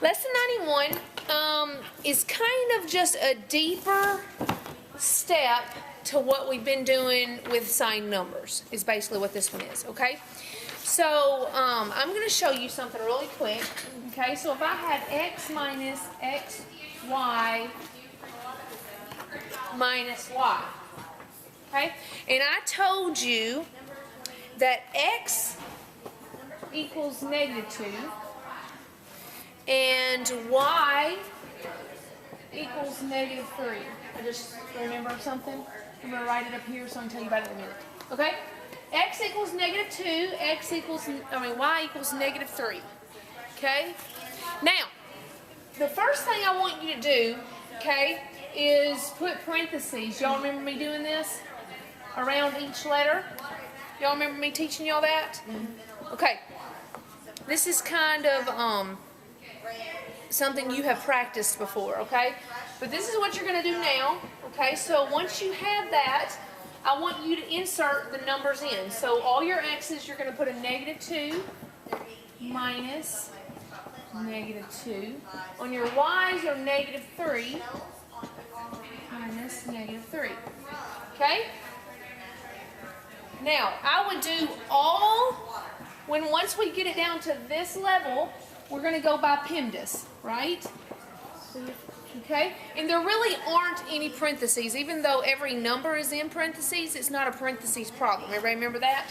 Lesson 91 is kind of just a deeper step to what we've been doing with signed numbers, is basically what this one is, okay? So I'm going to show you something really quick, okay? So if I had x minus xy minus y, okay? And I told you that x equals -2 and y equals -3. I just remember something. I'm going to write it up here so I can tell you about it in a minute. Okay? X equals -2, y equals -3. Okay? Now, the first thing I want you to do, okay, is put parentheses. Y'all remember me doing this? Around each letter? Y'all remember me teaching y'all that? Okay. This is kind of something you have practiced before, okay? But this is what you're going to do now, okay? So once you have that, I want you to insert the numbers in. So all your x's, you're going to put a -2 minus -2. On your y's, you're -3 minus -3. Okay? Now, I would do once we get it down to this level, we're going to go by PEMDAS, right? Okay? And there really aren't any parentheses. Even though every number is in parentheses, it's not a parentheses problem. Everybody remember that?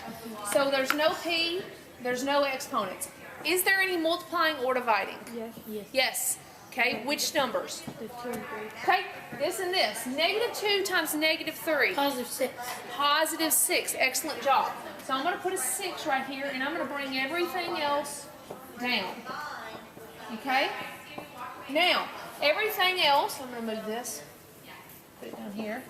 So there's no P, there's no exponents. Is there any multiplying or dividing? Yes. Yes. Okay, which numbers? The 2 and 3. Okay, this and this. -2 times -3. +6. +6. Excellent job. So I'm going to put a 6 right here, and I'm going to bring everything else down. Okay? Now, everything else, I'm going to move this. Put it down here.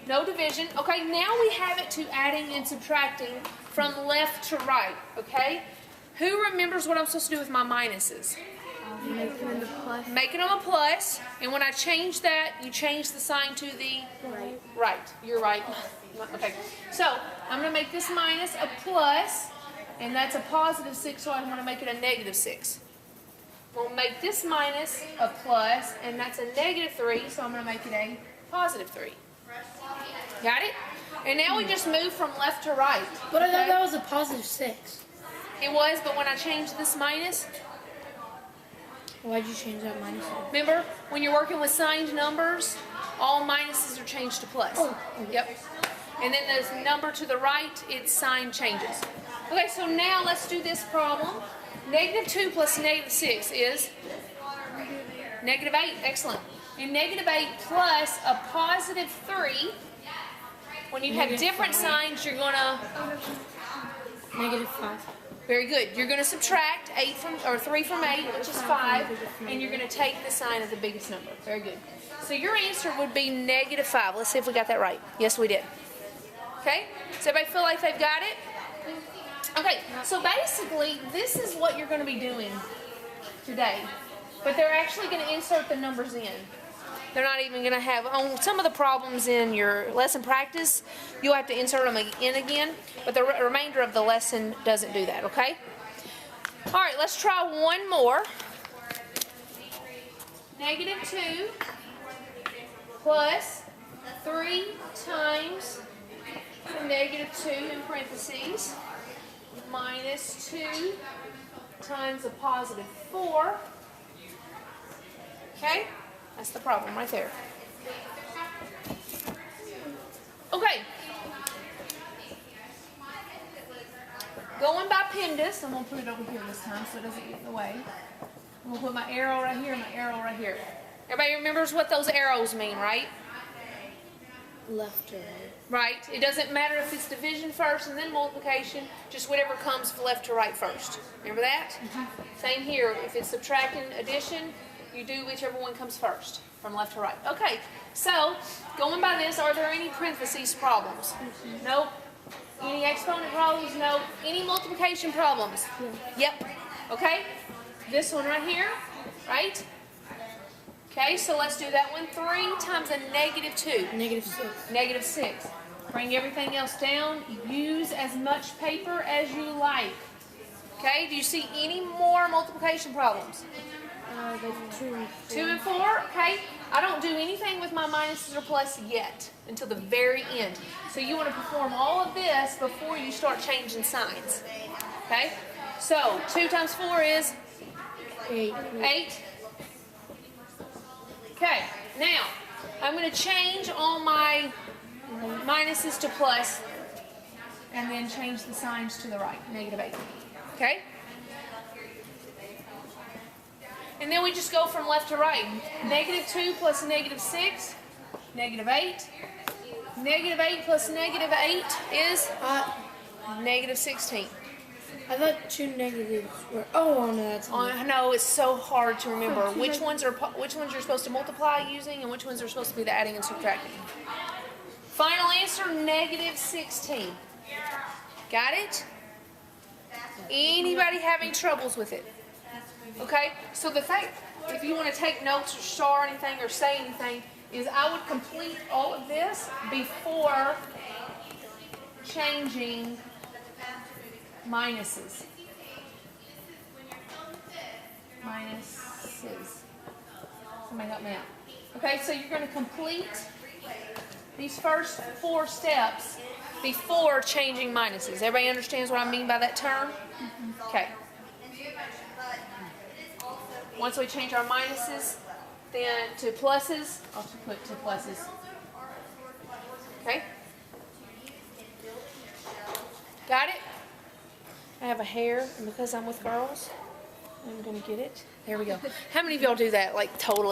No division. Okay, now we have it to adding and subtracting from left to right. Okay? Who remembers what I'm supposed to do with my minuses? Making them a plus. Making them a plus, and when I change that, you change the sign to the right. You're right. Okay. So I'm going to make this minus a plus, and that's a +6, so I'm going to make it a -6. We'll make this minus a plus, and that's a -3, so I'm going to make it a +3. Got it? And now we just move from left to right. But I thought that was a +6. It was, but when I changed this minus, Why'd you change that minus? remember, when you're working with signed numbers, all minuses are changed to plus. Oh. Yep. And then the number to the right, its sign changes. Okay, so now let's do this problem. -2 plus -6 is -8. Excellent. And -8 plus a +3. When you have different signs, you're going to... -5. Very good. You're going to subtract 3 from 8, which is 5, and you're going to take the sign of the biggest number. Very good. So your answer would be -5. Let's see if we got that right. Yes, we did. Okay? Does everybody feel like they've got it? Okay, so basically, this is what you're going to be doing today. But they're actually going to insert the numbers in. They're not even going to have, on some of the problems in your lesson practice, you'll have to insert them in again, but the remainder of the lesson doesn't do that, okay? All right, let's try one more. -2 plus 3 times -2 in parentheses -2 times a +4. Okay? That's the problem right there. Okay. Going by PEMDAS, I'm going to put it over here this time so it doesn't get in the way. I'm going to put my arrow right here and my arrow right here. Everybody remembers what those arrows mean, right? Left to right. Right. It doesn't matter if it's division first and then multiplication, just whatever comes left to right first. Remember that? Same here. If it's subtraction, addition, you do whichever one comes first, from left to right. Okay, so going by this, are there any parentheses problems? Nope. Any exponent problems? Nope. Any multiplication problems? Yep. Okay, this one right here, right? Okay, so let's do that one. 3 times a -2. -6. -6. Bring everything else down. Use as much paper as you like. Okay, do you see any more multiplication problems? The 2. 2 and 4, okay? I don't do anything with my minuses or plus yet until the very end. So you want to perform all of this before you start changing signs. Okay? So 2 times 4 is 8. 8. Okay, now I'm going to change all my minuses to plus and then change the signs to the right, -8. Okay? And then we just go from left to right. -2 plus -6, -8. -8 plus -8 is -16. I thought 2 negatives were. Oh no, that's. I know it's so hard to remember which ones you're supposed to multiply using and which ones are supposed to be the adding and subtracting. Final answer, -16. Got it? Anybody having troubles with it? Okay, so the thing, if you want to take notes or star anything or say anything, is I would complete all of this before changing minuses. Somebody help me out. Okay, so you're going to complete these first 4 steps before changing minuses. Everybody understands what I mean by that term? Okay. Once we change our minuses, then to pluses, I'll just put to pluses. Okay? Got it? I have a hair, and because I'm with girls, I'm going to get it. There we go. How many of y'all do that, like, totally?